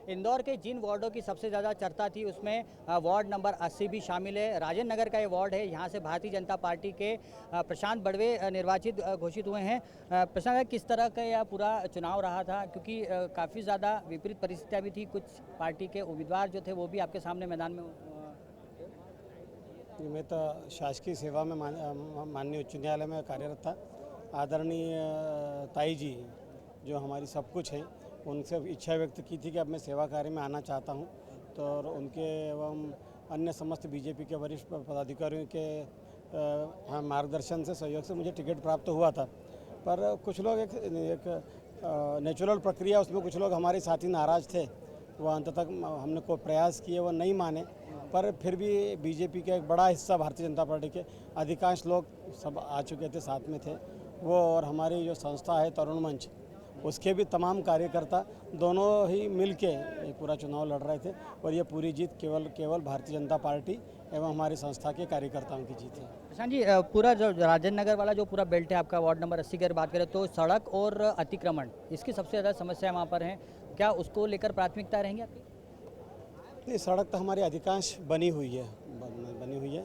इंदौर के जिन वार्डों की सबसे ज़्यादा चर्चा थी उसमें वार्ड नंबर 80 भी शामिल है। राजेंद्र नगर का ये वार्ड है। यहाँ से भारतीय जनता पार्टी के प्रशांत बड़वे निर्वाचित घोषित हुए हैं। प्रशांत, किस तरह का यह पूरा चुनाव रहा था, क्योंकि काफ़ी ज़्यादा विपरीत परिस्थितियाँ भी थी, कुछ पार्टी के उम्मीदवार जो थे वो भी आपके सामने मैदान में मैं तो शासकीय सेवा में माननीय उच्च न्यायालय में कार्यरत था। आदरणीय ताई जी जो हमारी सब कुछ है, उनसे इच्छा व्यक्त की थी कि अब मैं सेवा कार्य में आना चाहता हूं, तो और उनके एवं अन्य समस्त बीजेपी के वरिष्ठ पदाधिकारियों के मार्गदर्शन से, सहयोग से मुझे टिकट प्राप्त हुआ था। पर कुछ लोग एक नेचुरल प्रक्रिया, उसमें कुछ लोग हमारे साथी नाराज़ थे। वो अंत तक हमने को प्रयास किए, वो नहीं माने, पर फिर भी बीजेपी का एक बड़ा हिस्सा, भारतीय जनता पार्टी के अधिकांश लोग सब आ चुके थे, साथ में थे वो, और हमारी जो संस्था है तरुण मंच, उसके भी तमाम कार्यकर्ता दोनों ही मिलके ये पूरा चुनाव लड़ रहे थे। और ये पूरी जीत केवल भारतीय जनता पार्टी एवं हमारी संस्था के कार्यकर्ताओं की जीत है। प्रशांत जी, पूरा जो राजेंद्र नगर वाला जो पूरा बेल्ट है आपका, वार्ड नंबर 80 की अगर बात करें तो सड़क और अतिक्रमण, इसकी सबसे ज़्यादा समस्या वहाँ पर है। क्या उसको लेकर प्राथमिकता रहेंगी आपकी? नहीं, सड़क तो हमारी अधिकांश बनी हुई है।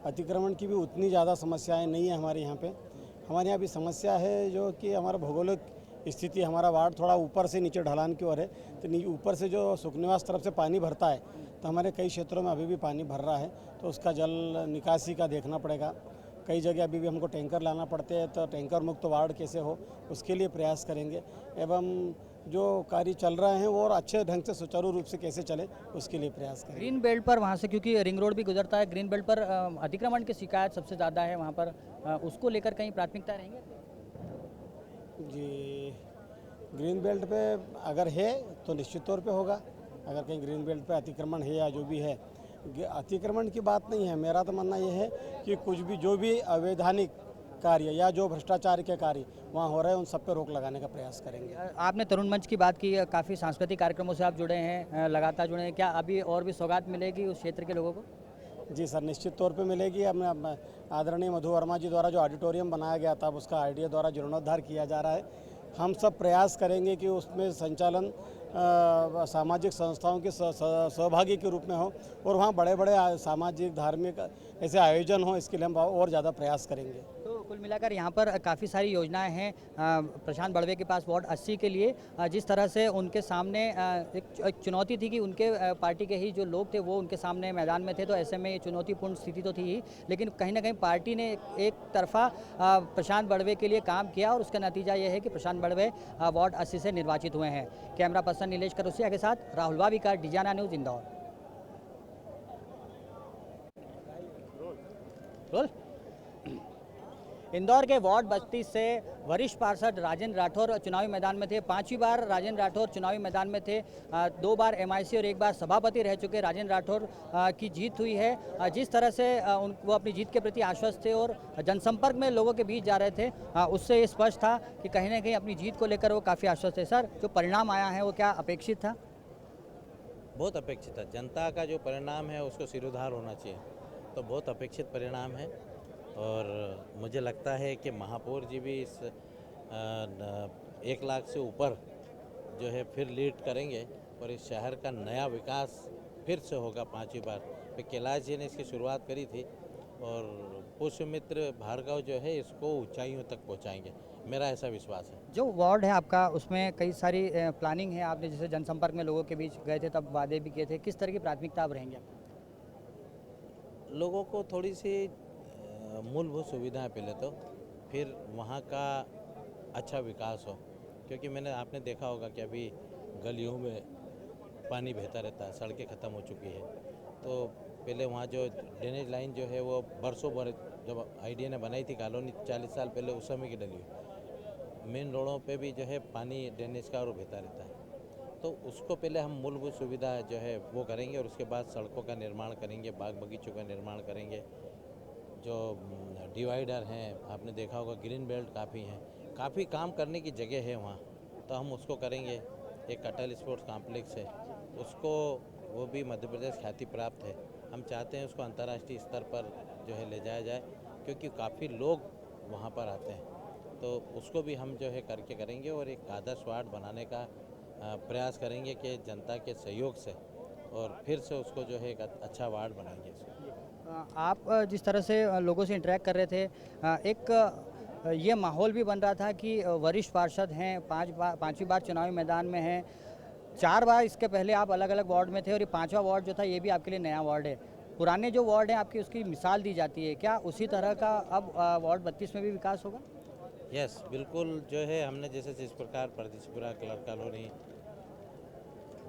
अतिक्रमण की भी उतनी ज़्यादा समस्याएं नहीं है हमारे यहाँ पे। हमारे यहाँ भी समस्या है जो कि हमारा भौगोलिक स्थिति, हमारा वार्ड थोड़ा ऊपर से नीचे ढलान की ओर है, तो ऊपर से जो सुखनिवास तरफ से पानी भरता है, तो हमारे कई क्षेत्रों में अभी भी पानी भर रहा है, तो उसका जल निकासी का देखना पड़ेगा। कई जगह अभी भी हमको टैंकर लाना पड़ते हैं, तो टैंकर मुक्त वार्ड कैसे हो, उसके लिए प्रयास करेंगे। एवं जो कार्य चल रहे हैं वो और अच्छे ढंग से सुचारू रूप से कैसे चले, उसके लिए प्रयास करेंगे। ग्रीन बेल्ट पर वहाँ से, क्योंकि रिंग रोड भी गुजरता है, ग्रीन बेल्ट पर अतिक्रमण की शिकायत सबसे ज़्यादा है वहाँ पर, उसको लेकर कहीं प्राथमिकता रहेंगे? जी, ग्रीन बेल्ट पे अगर है तो निश्चित तौर पे होगा। अगर कहीं ग्रीन बेल्ट पे अतिक्रमण है या जो भी है, अतिक्रमण की बात नहीं है। मेरा तो मानना ये है कि कुछ भी जो भी अवैधानिक कार्य या जो भ्रष्टाचार के कार्य वहाँ हो रहे हैं, उन सब पे रोक लगाने का प्रयास करेंगे। आपने तरुण मंच की बात की, काफ़ी सांस्कृतिक कार्यक्रमों से आप जुड़े हैं, लगातार जुड़े हैं। क्या अभी और भी सौगात मिलेगी उस क्षेत्र के लोगों को? जी सर, निश्चित तौर पे मिलेगी। अब आदरणीय मधु वर्मा जी द्वारा जो ऑडिटोरियम बनाया गया था, उसका आरडीए द्वारा जीर्णोद्धार किया जा रहा है। हम सब प्रयास करेंगे कि उसमें संचालन सामाजिक संस्थाओं के सहभागी के रूप में हो, और वहाँ बड़े बड़े सामाजिक धार्मिक ऐसे आयोजन हो, इसके लिए हम और ज़्यादा प्रयास करेंगे। तो कुल मिलाकर यहाँ पर काफ़ी सारी योजनाएं हैं प्रशांत बड़वे के पास वार्ड 80 के लिए। जिस तरह से उनके सामने एक चुनौती थी कि उनके पार्टी के ही जो लोग थे वो उनके सामने मैदान में थे, तो ऐसे में ये चुनौतीपूर्ण स्थिति तो थी ही, लेकिन कहीं ना कहीं पार्टी ने एक तरफा प्रशांत बड़वे के लिए काम किया, और उसका नतीजा ये है कि प्रशांत बड़वे वार्ड 80 से निर्वाचित हुए हैं। कैमरा पर्सन नीलेश करोसिया के साथ राहुल वाविका, डिजाना न्यूज़, इंदौर। रोल। इंदौर के वार्ड 32 से वरिष्ठ पार्षद राजेंद्र राठौर चुनावी मैदान में थे। 5वीं बार राजेंद्र राठौर चुनावी मैदान में थे। 2 बार एमआईसी और 1 बार सभापति रह चुके राजेंद्र राठौर की जीत हुई है। जिस तरह से वो अपनी जीत के प्रति आश्वस्त थे और जनसंपर्क में लोगों के बीच जा रहे थे, उससे ये स्पष्ट था कि कहीं ना कहीं अपनी जीत को लेकर वो काफ़ी आश्वस्त थे। सर, जो परिणाम आया है वो क्या अपेक्षित था? बहुत अपेक्षित था। जनता का जो परिणाम है उसको सिरोधार होना चाहिए, तो बहुत अपेक्षित परिणाम है। और मुझे लगता है कि महापौर जी भी इस 1 लाख से ऊपर जो है फिर लीड करेंगे, और इस शहर का नया विकास फिर से होगा 5वीं बार। फिर कैलाश जी ने इसकी शुरुआत करी थी, और पुष्यमित्र भार्गव जो है इसको ऊंचाइयों तक पहुंचाएंगे, मेरा ऐसा विश्वास है। जो वार्ड है आपका, उसमें कई सारी प्लानिंग है, आपने जैसे जनसंपर्क में लोगों के बीच गए थे तब वादे भी किए थे, किस तरह की प्राथमिकता अब रहेंगे? लोगों को थोड़ी सी मूलभूत सुविधाएं पहले तो, फिर वहाँ का अच्छा विकास हो। क्योंकि आपने देखा होगा कि अभी गलियों में पानी बहता रहता है, सड़कें ख़त्म हो चुकी है। तो पहले वहाँ जो ड्रेनेज लाइन जो है वो बरसों भर, जब आईडिया ने बनाई थी कॉलोनी 40 साल पहले, उस समय की डली हुई। मेन रोडों पे भी जो है पानी ड्रेनेज का और बहता रहता है। तो उसको पहले हम मूलभूत सुविधा जो है वो करेंगे, और उसके बाद सड़कों का निर्माण करेंगे, बाग बगीचों का निर्माण करेंगे। जो डिवाइडर हैं, आपने देखा होगा, ग्रीन बेल्ट काफ़ी काम करने की जगह है वहाँ, तो हम उसको करेंगे। एक अटल स्पोर्ट्स कॉम्प्लेक्स है, उसको, वो भी मध्य प्रदेश ख्याति प्राप्त है। हम चाहते हैं उसको अंतर्राष्ट्रीय स्तर पर जो है ले जाया जाए, क्योंकि काफ़ी लोग वहाँ पर आते हैं, तो उसको भी हम जो है करके करेंगे। और एक आदर्श वार्ड बनाने का प्रयास करेंगे कि जनता के सहयोग से और फिर से उसको जो है एक अच्छा वार्ड बनाएंगे इसको। आप जिस तरह से लोगों से इंटरेक्ट कर रहे थे, ये माहौल भी बन रहा था कि वरिष्ठ पार्षद हैं, पाँचवीं बार चुनावी मैदान में हैं, 4 बार इसके पहले आप अलग अलग वार्ड में थे और ये 5वां वार्ड जो था ये भी आपके लिए नया वार्ड है। पुराने जो वार्ड हैं आपकी उसकी मिसाल दी जाती है, क्या उसी तरह का अब वार्ड 32 में भी विकास होगा? यस, बिल्कुल जो है हमने जैसे जिस प्रकार परदेशीपुरा क्लर्क कॉलोनी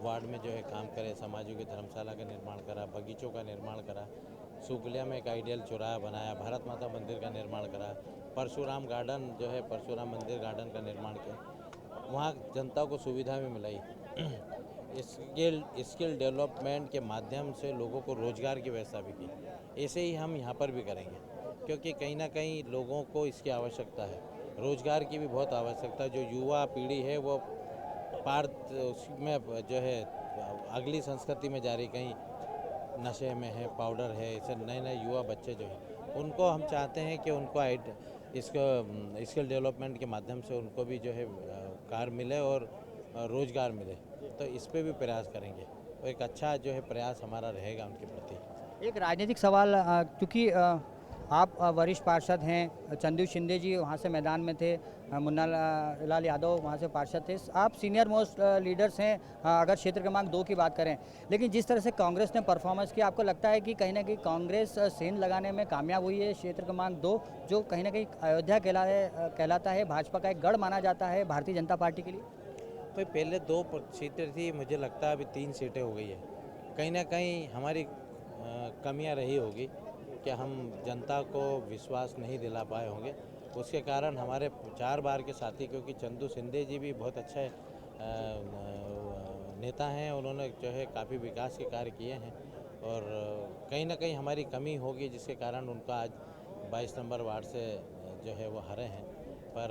वार्ड में जो है काम करे, समाजोगी धर्मशाला का निर्माण करा, बगीचों का निर्माण करा, सुगलिया में एक आइडियल चौराहा बनाया, भारत माता मंदिर का निर्माण करा, परशुराम गार्डन जो है परशुराम मंदिर गार्डन का निर्माण किया, वहाँ जनता को सुविधा भी मिलाई। स्किल डेवलपमेंट के माध्यम से लोगों को रोजगार की व्यवस्था भी की। ऐसे ही हम यहाँ पर भी करेंगे, क्योंकि कहीं ना कहीं लोगों को इसकी आवश्यकता है, रोजगार की भी बहुत आवश्यकता है। जो युवा पीढ़ी है वो उसमें जो है अगली संस्कृति में जा रही, कहीं नशे में है, पाउडर है, ऐसे नए नए युवा बच्चे जो हैं उनको हम चाहते हैं कि उनको इसको स्किल डेवलपमेंट के माध्यम से उनको भी जो है कार मिले और रोजगार मिले, तो इस पे भी प्रयास करेंगे और एक अच्छा जो है प्रयास हमारा रहेगा उनके प्रति। एक राजनीतिक सवाल, क्योंकि आप वरिष्ठ पार्षद हैं, चंदू शिंदे जी वहाँ से मैदान में थे, मुन्ना लाल यादव वहाँ से पार्षद थे, आप सीनियर मोस्ट लीडर्स हैं अगर क्षेत्र क्रमांक 2 की बात करें, लेकिन जिस तरह से कांग्रेस ने परफॉर्मेंस किया, आपको लगता है कि कहीं ना कहीं कांग्रेस सेंध लगाने में कामयाब हुई है? क्षेत्र क्रमांक 2 जो कहीं ना कहीं अयोध्या कहलाता है, भाजपा का एक गढ़ माना जाता है भारतीय जनता पार्टी के लिए। तो पहले 2 सीटें थी, मुझे लगता है अभी 3 सीटें हो गई है। कहीं ना कहीं हमारी कमियां रही होगी कि हम जनता को विश्वास नहीं दिला पाए होंगे, उसके कारण हमारे 4 बार के साथी, क्योंकि चंदू शिंदे जी भी बहुत अच्छे नेता हैं, उन्होंने जो है काफ़ी विकास के कार्य किए हैं और कहीं ना कहीं हमारी कमी होगी जिसके कारण उनका आज 22 नंबर वार्ड से जो है वो हारे हैं, पर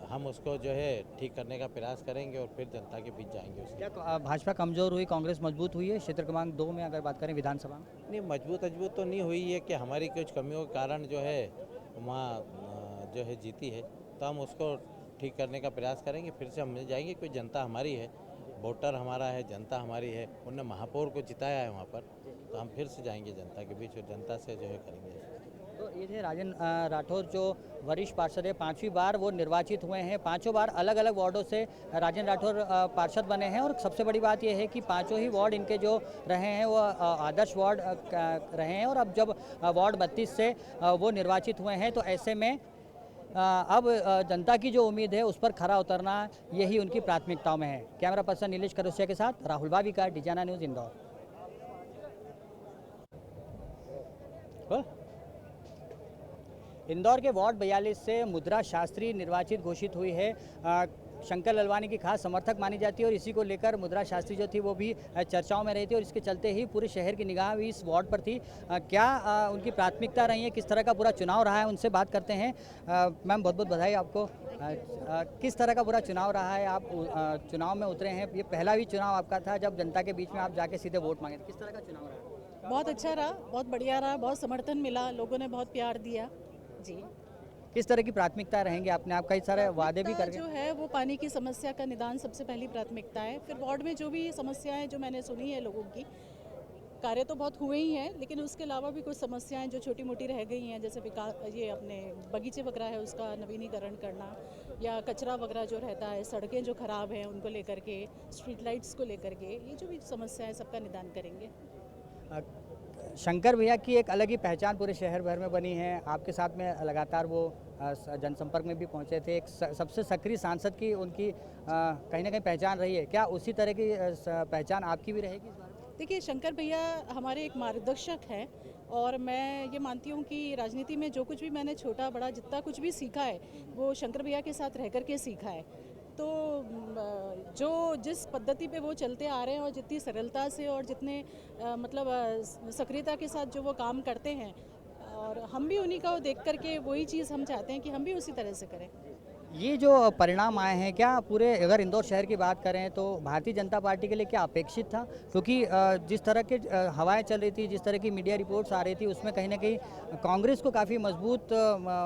हम उसको जो है ठीक करने का प्रयास करेंगे और फिर जनता के बीच जाएंगे। उसके क्या भाजपा कमजोर हुई, कांग्रेस मजबूत हुई है क्षेत्र क्रमांक 2 में अगर बात करें विधानसभा में? नहीं, मजबूत तो नहीं हुई है कि हमारी कुछ कमियों के कारण जो है वहाँ जो है जीती है, तो हम उसको ठीक करने का प्रयास करेंगे, फिर से हम मिल जाएंगे। कोई जनता हमारी है, वोटर हमारा है, जनता हमारी है, उनने महापौर को जिताया है वहाँ पर, तो हम फिर से जाएंगे जनता के बीच और जनता से जो है करेंगे। तो ये थे राजन राठौर जो वरिष्ठ पार्षद है, 5वीं बार वो निर्वाचित हुए हैं, 5 बार अलग अलग वार्डों से राजन राठौर पार्षद बने हैं और सबसे बड़ी बात ये है कि 5 ही वार्ड इनके जो रहे हैं वो आदर्श वार्ड रहे हैं और अब जब वार्ड 32 से वो निर्वाचित हुए हैं, तो ऐसे में अब जनता की जो उम्मीद है उस पर खरा उतरना यही उनकी प्राथमिकताओं में है। कैमरा पर्सन नीलेश करोसिया के साथ राहुल बाविका, डिजाना न्यूज़, इंदौर। इंदौर के वार्ड 42 से मुद्रा शास्त्री निर्वाचित घोषित हुई है। शंकर ललवानी की खास समर्थक मानी जाती है और इसी को लेकर मुद्रा शास्त्री जो थी वो भी चर्चाओं में रही थी और इसके चलते ही पूरे शहर की निगाह भी इस वार्ड पर थी। क्या उनकी प्राथमिकता रही है, किस तरह का पूरा चुनाव रहा है, उनसे बात करते हैं। मैम, बहुत बहुत बधाई आपको। किस तरह का पूरा चुनाव रहा है? आप चुनाव में उतरे हैं, ये पहला भी चुनाव आपका था जब जनता के बीच में आप जाके सीधे वोट मांगे, किस तरह का चुनाव रहा? बहुत अच्छा रहा, बहुत बढ़िया रहा, बहुत समर्थन मिला, लोगों ने बहुत प्यार दिया जी। किस तरह की प्राथमिकता रहेंगी? आपने आप कई सारे वादे भी कर जो है वो पानी की समस्या का निदान सबसे पहली प्राथमिकता है। फिर वार्ड में जो भी समस्याएं जो मैंने सुनी है लोगों की, कार्य तो बहुत हुए ही हैं, लेकिन उसके अलावा भी कुछ समस्याएं जो छोटी मोटी रह गई हैं, जैसे विकास, ये अपने बगीचे वगैरह है उसका नवीनीकरण करना, या कचरा वगैरह जो रहता है, सड़कें जो खराब हैं उनको लेकर के, स्ट्रीट लाइट्स को लेकर के, ये जो भी समस्या है सबका निदान करेंगे। शंकर भैया की एक अलग ही पहचान पूरे शहर भर में बनी है, आपके साथ में लगातार वो जनसंपर्क में भी पहुंचे थे, एक सबसे सक्रिय सांसद की उनकी कहीं ना कहीं पहचान रही है। क्या उसी तरह की पहचान आपकी भी रहेगी इस बार? देखिए, शंकर भैया हमारे एक मार्गदर्शक हैं और मैं ये मानती हूँ कि राजनीति में जो कुछ भी मैंने छोटा बड़ा जितना कुछ भी सीखा है वो शंकर भैया के साथ रह कर के सीखा है। तो जो जिस पद्धति पे वो चलते आ रहे हैं और जितनी सरलता से और जितने मतलब सक्रियता के साथ जो वो काम करते हैं, और हम भी उन्हीं का देख करके वही चीज़ हम चाहते हैं कि हम भी उसी तरह से करें। ये जो परिणाम आए हैं, क्या पूरे अगर इंदौर शहर की बात करें तो भारतीय जनता पार्टी के लिए क्या अपेक्षित था? क्योंकि जिस तरह के हवाएं चल रही थी, जिस तरह की मीडिया रिपोर्ट्स आ रही थी, उसमें कहीं ना कहीं कांग्रेस को काफ़ी मजबूत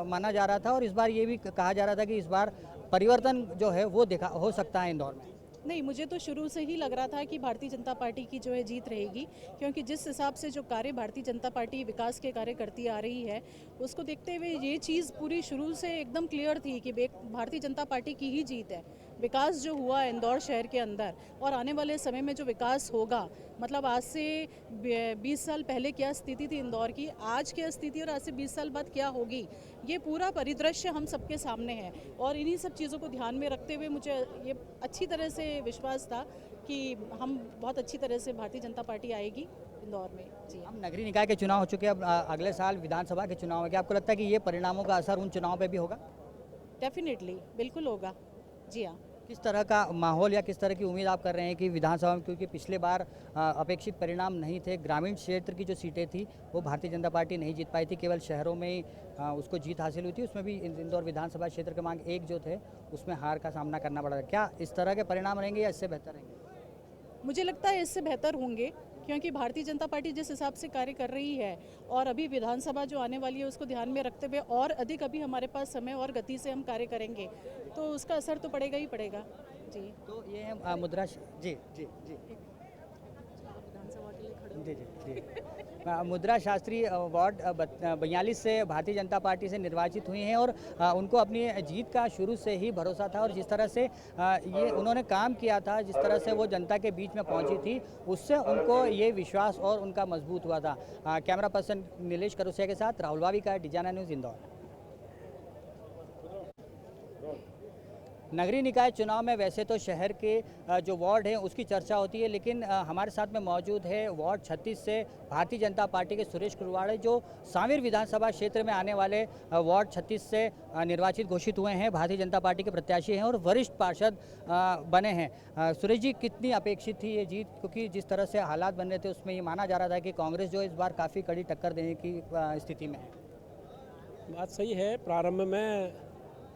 माना जा रहा था और इस बार ये भी कहा जा रहा था कि इस बार परिवर्तन जो है वो देखा हो सकता है इंदौर में। नहीं, मुझे तो शुरू से ही लग रहा था कि भारतीय जनता पार्टी की जो है जीत रहेगी, क्योंकि जिस हिसाब से जो कार्य भारतीय जनता पार्टी विकास के कार्य करती आ रही है, उसको देखते हुए ये चीज़ पूरी शुरू से एकदम क्लियर थी कि भारतीय जनता पार्टी की ही जीत है। विकास जो हुआ इंदौर शहर के अंदर और आने वाले समय में जो विकास होगा, मतलब आज से 20 साल पहले क्या स्थिति थी इंदौर की, आज क्या स्थिति और आज से 20 साल बाद क्या होगी, ये पूरा परिदृश्य हम सबके सामने है। और इन्हीं सब चीज़ों को ध्यान में रखते हुए मुझे ये अच्छी तरह से विश्वास था कि हम बहुत अच्छी तरह से भारतीय जनता पार्टी आएगी इंदौर में। जी, अब नगरीय निकाय के चुनाव हो चुके हैं, अब अगले साल विधानसभा के चुनाव है, क्या आपको लगता है कि ये परिणामों का असर उन चुनाव पे भी होगा? डेफिनेटली बिल्कुल होगा। जी हाँ। किस तरह का माहौल या किस तरह की उम्मीद आप कर रहे हैं कि विधानसभा में, क्योंकि पिछले बार अपेक्षित परिणाम नहीं थे, ग्रामीण क्षेत्र की जो सीटें थी वो भारतीय जनता पार्टी नहीं जीत पाई थी, केवल शहरों में ही उसको जीत हासिल हुई थी, उसमें भी इंदौर विधानसभा क्षेत्र क्रमांक 1 जो थे उसमें हार का सामना करना पड़ा था। क्या इस तरह के परिणाम रहेंगे या इससे बेहतर रहेंगे? मुझे लगता है इससे बेहतर होंगे, क्योंकि भारतीय जनता पार्टी जिस हिसाब से कार्य कर रही है और अभी विधानसभा जो आने वाली है उसको ध्यान में रखते हुए और अधिक अभी हमारे पास समय और गति से हम कार्य करेंगे, तो उसका असर तो पड़ेगा ही पड़ेगा। जी, तो ये है मुद्रा जी जी जी जी जी जी मुद्रा शास्त्री वार्ड 42 से भारतीय जनता पार्टी से निर्वाचित हुई हैं और उनको अपनी जीत का शुरू से ही भरोसा था और जिस तरह से ये उन्होंने काम किया था, जिस तरह से वो जनता के बीच में पहुंची थी, उससे उनको ये विश्वास और उनका मजबूत हुआ था। कैमरा पर्सन नीलेश करुसिया के साथ राहुल वावी का डिजाना न्यूज़ इंदौर। नगरीय निकाय चुनाव में वैसे तो शहर के जो वार्ड हैं उसकी चर्चा होती है, लेकिन हमारे साथ में मौजूद है वार्ड 36 से भारतीय जनता पार्टी के सुरेश कुरवाड़े, जो सांवेर विधानसभा क्षेत्र में आने वाले वार्ड 36 से निर्वाचित घोषित हुए हैं, भारतीय जनता पार्टी के प्रत्याशी हैं और वरिष्ठ पार्षद बने हैं। सुरेश जी, कितनी अपेक्षित थी ये जीत, क्योंकि जिस तरह से हालात बन रहे थे उसमें ये माना जा रहा था कि कांग्रेस जो इस बार काफ़ी कड़ी टक्कर देने की स्थिति में है? बात सही है। प्रारंभ में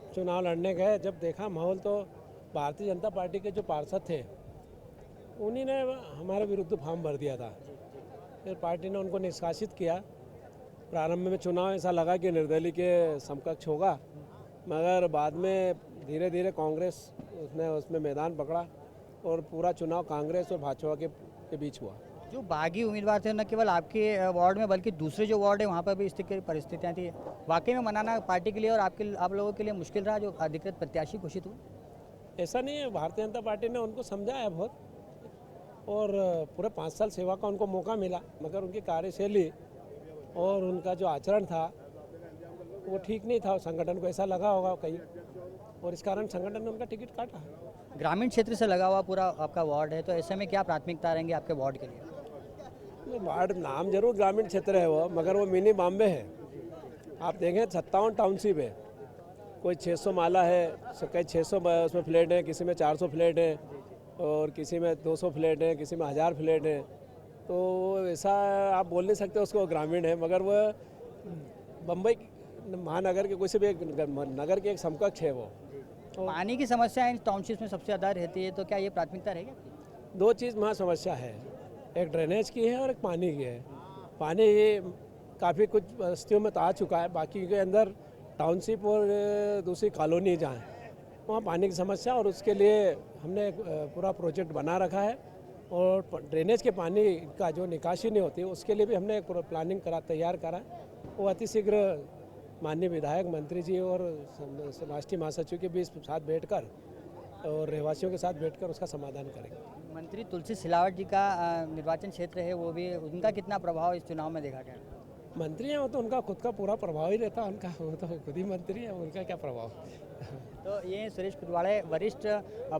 चुनाव लड़ने गए, जब देखा माहौल, तो भारतीय जनता पार्टी के जो पार्षद थे उन्हीं ने हमारे विरुद्ध फॉर्म भर दिया था। फिर पार्टी ने उनको निष्कासित किया। प्रारंभ में चुनाव ऐसा लगा कि निर्दलीय के समकक्ष होगा, मगर बाद में धीरे धीरे कांग्रेस उसमें मैदान पकड़ा और पूरा चुनाव कांग्रेस और भाजपा के बीच हुआ। जो बागी उम्मीदवार थे न केवल आपके वार्ड में बल्कि दूसरे जो वार्ड है वहाँ पर भी इस तरह की परिस्थितियाँ थी, वाकई में मनाना पार्टी के लिए और आप लोगों के लिए मुश्किल रहा जो अधिकृत प्रत्याशी घोषित हुए? ऐसा नहीं है, भारतीय जनता पार्टी ने उनको समझाया बहुत और पूरे 5 साल सेवा का उनको मौका मिला, मगर उनकी कार्यशैली और उनका जो आचरण था वो ठीक नहीं था। संगठन को ऐसा लगा होगा कहीं, और इस कारण संगठन ने उनका टिकट काटा। ग्रामीण क्षेत्र से लगा हुआ पूरा आपका वार्ड है, तो ऐसे में क्या प्राथमिकता रहेंगी आपके वार्ड के लिए? वार्ड नाम जरूर ग्रामीण क्षेत्र है वो, मगर वो मिनी बॉम्बे है। आप देखें 57 टाउनशिप है, कोई 600 माला है, कई 600 उसमें फ्लैट हैं, किसी में 400 फ्लैट हैं और किसी में 200 फ्लैट हैं, किसी में 1000 फ्लैट हैं। तो ऐसा आप बोल नहीं सकते उसको ग्रामीण है, मगर वो बम्बई महानगर के किसी भी एक नगर के एक समकक्ष है वो। पानी की समस्या इन टाउनशिप में सबसे ज़्यादा रहती है, तो क्या ये प्राथमिकता रहेगी आपकी? 2 चीज़ वहाँ समस्या है, एक ड्रेनेज की है और एक पानी की है। पानी काफ़ी कुछ बस्तियों में तो आ चुका है, बाकी के अंदर टाउनशिप और दूसरी कॉलोनी जहाँ है वहाँ पानी की समस्या, और उसके लिए हमने एक पूरा प्रोजेक्ट बना रखा है। और ड्रेनेज के पानी का जो निकासी नहीं होती उसके लिए भी हमने एक प्लानिंग तैयार करा। वो अतिशीघ्र माननीय विधायक, मंत्री जी और राष्ट्रीय महासचिव के बीच साथ बैठकर और रहवासियों के साथ बैठकर उसका समाधान करेंगे। मंत्री तुलसी सिलावट जी का निर्वाचन क्षेत्र है, वो भी उनका कितना प्रभाव इस चुनाव में देखा गया? मंत्री हैं वो तो उनका खुद का पूरा प्रभाव ही रहता है उनका, वो तो खुद ही मंत्री है, उनका क्या प्रभाव। तो ये सुरेश कुरवाड़े वरिष्ठ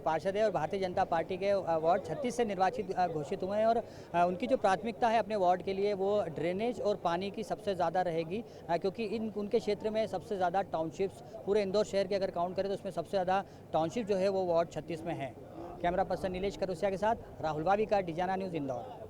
पार्षद है और भारतीय जनता पार्टी के वार्ड 36 से निर्वाचित घोषित हुए हैं और उनकी जो प्राथमिकता है अपने वार्ड के लिए वो ड्रेनेज और पानी की सबसे ज़्यादा रहेगी, क्योंकि उनके क्षेत्र में सबसे ज़्यादा टाउनशिप्स, पूरे इंदौर शहर के अगर काउंट करें तो उसमें सबसे ज़्यादा टाउनशिप जो है वो वार्ड 36 में है। कैमरा पर्सन नीलेश करुसिया के साथ राहुल वावी का डिजाना न्यूज़ इंदौर।